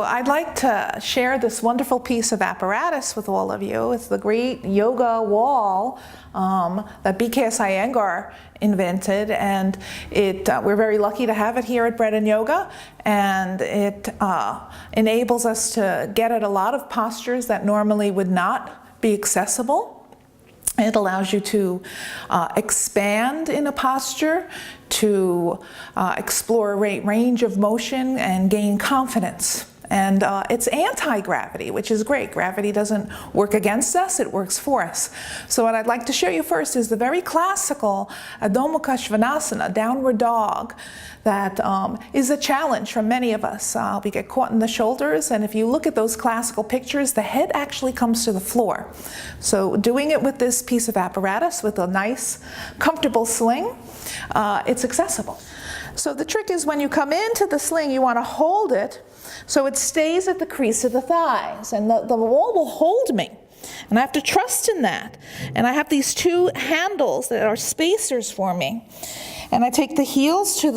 I'd like to share this wonderful piece of apparatus with all of you. It's the great yoga wall that BKS Iyengar invented, and we're very lucky to have it here at Bread and Yoga, and it enables us to get at a lot of postures that normally would not be accessible. It allows you to expand in a posture, to explore a range of motion and gain confidence. And it's anti-gravity, which is great. Gravity doesn't work against us, it works for us. So what I'd like to show you first is the very classical Adho Mukha Svanasana, downward dog, that is a challenge for many of us. We get caught in the shoulders, and if you look at those classical pictures, the head actually comes to the floor. So doing it with this piece of apparatus, with a nice, comfortable sling, it's accessible. So the trick is when you come into the sling, you want to hold it so it stays at the crease of the thighs, and the wall will hold me. And I have to trust in that. And I have these two handles that are spacers for me. And I take the heels to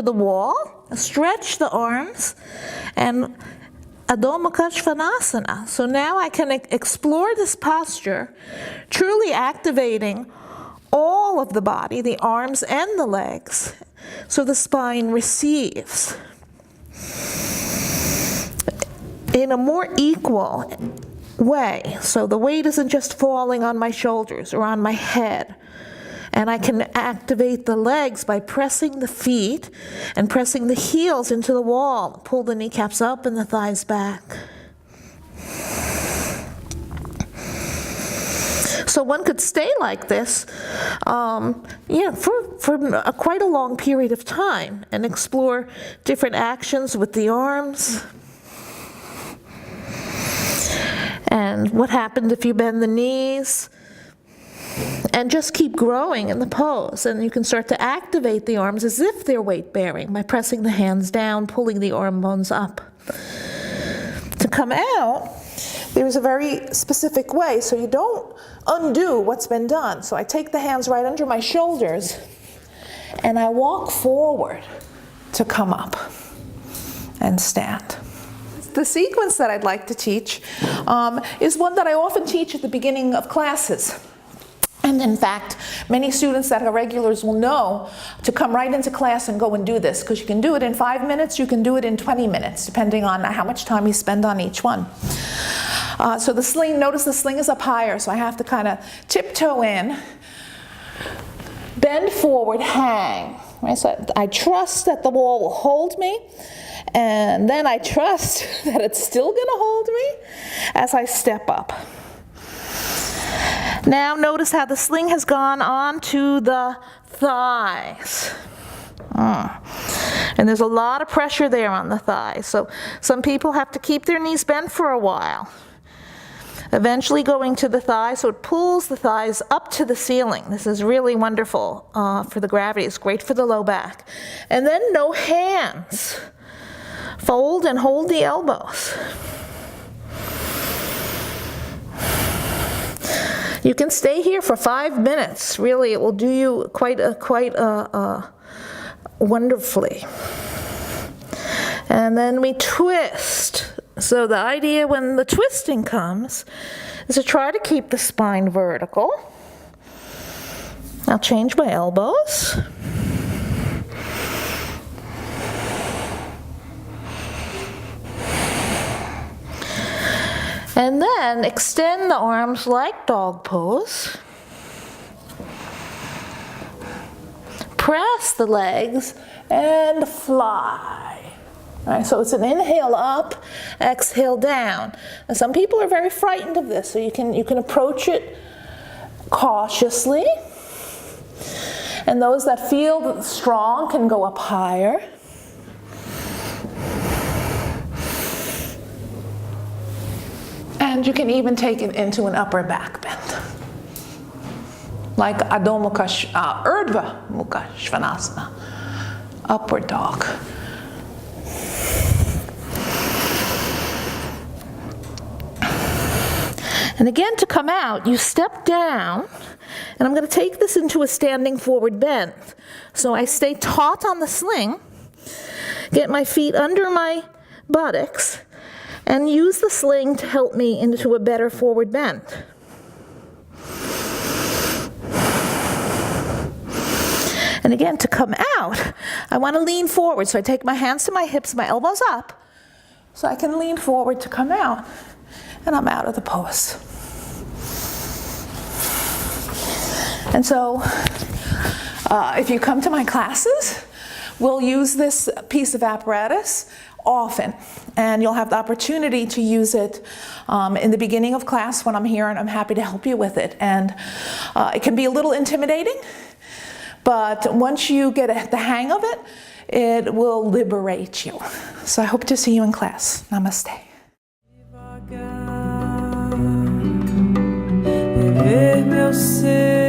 the wall, stretch the arms, and Adho Mukha Svanasana. So now I can explore this posture, truly activating all of the body, the arms and the legs, so the spine receives in a more equal way. So the weight isn't just falling on my shoulders or on my head. And I can activate the legs by pressing the feet and pressing the heels into the wall. Pull the kneecaps up and the thighs back. So one could stay like this for quite a long period of time and explore different actions with the arms. And what happens if you bend the knees? And just keep growing in the pose. And you can start to activate the arms as if they're weight-bearing by pressing the hands down, pulling the arm bones up. To come out, there's a very specific way, so you don't undo what's been done. So I take the hands right under my shoulders, and I walk forward to come up and stand. The sequence that I'd like to teach is one that I often teach at the beginning of classes. And in fact, many students that are regulars will know to come right into class and go and do this, because you can do it in 5 minutes, you can do it in 20 minutes, depending on how much time you spend on each one. So the sling, notice the sling is up higher, so I have to kind of tiptoe in, bend forward, hang. Right? So I trust that the wall will hold me, and then I trust that it's still going to hold me as I step up. Now notice how the sling has gone onto the thighs. And there's a lot of pressure there on the thighs. So some people have to keep their knees bent for a while. Eventually going to the thighs, so it pulls the thighs up to the ceiling. This is really wonderful for the gravity. It's great for the low back. And then no hands. Fold and hold the elbows. You can stay here for 5 minutes. Really, it will do you quite wonderfully. And then we twist. So the idea when the twisting comes is to try to keep the spine vertical. I'll change my elbows. And then extend the arms like dog pose. Press the legs and fly. All right, so it's an inhale up, exhale down. And some people are very frightened of this, so you can approach it cautiously. And those that feel strong can go up higher. And you can even take it into an upper back bend, like Adho Mukha, Urdhva Mukha Svanasana, upward dog. And again, to come out, you step down, and I'm going to take this into a standing forward bend. So I stay taut on the sling, get my feet under my buttocks, and use the sling to help me into a better forward bend. And again, to come out, I want to lean forward. So I take my hands to my hips, my elbows up, so I can lean forward to come out, and I'm out of the pose. And so if you come to my classes, we'll use this piece of apparatus often, and you'll have the opportunity to use it in the beginning of class when I'm here, and I'm happy to help you with it. And it can be a little intimidating, but once you get the hang of it, it will liberate you. So I hope to see you in class. Namaste. Ver meu ser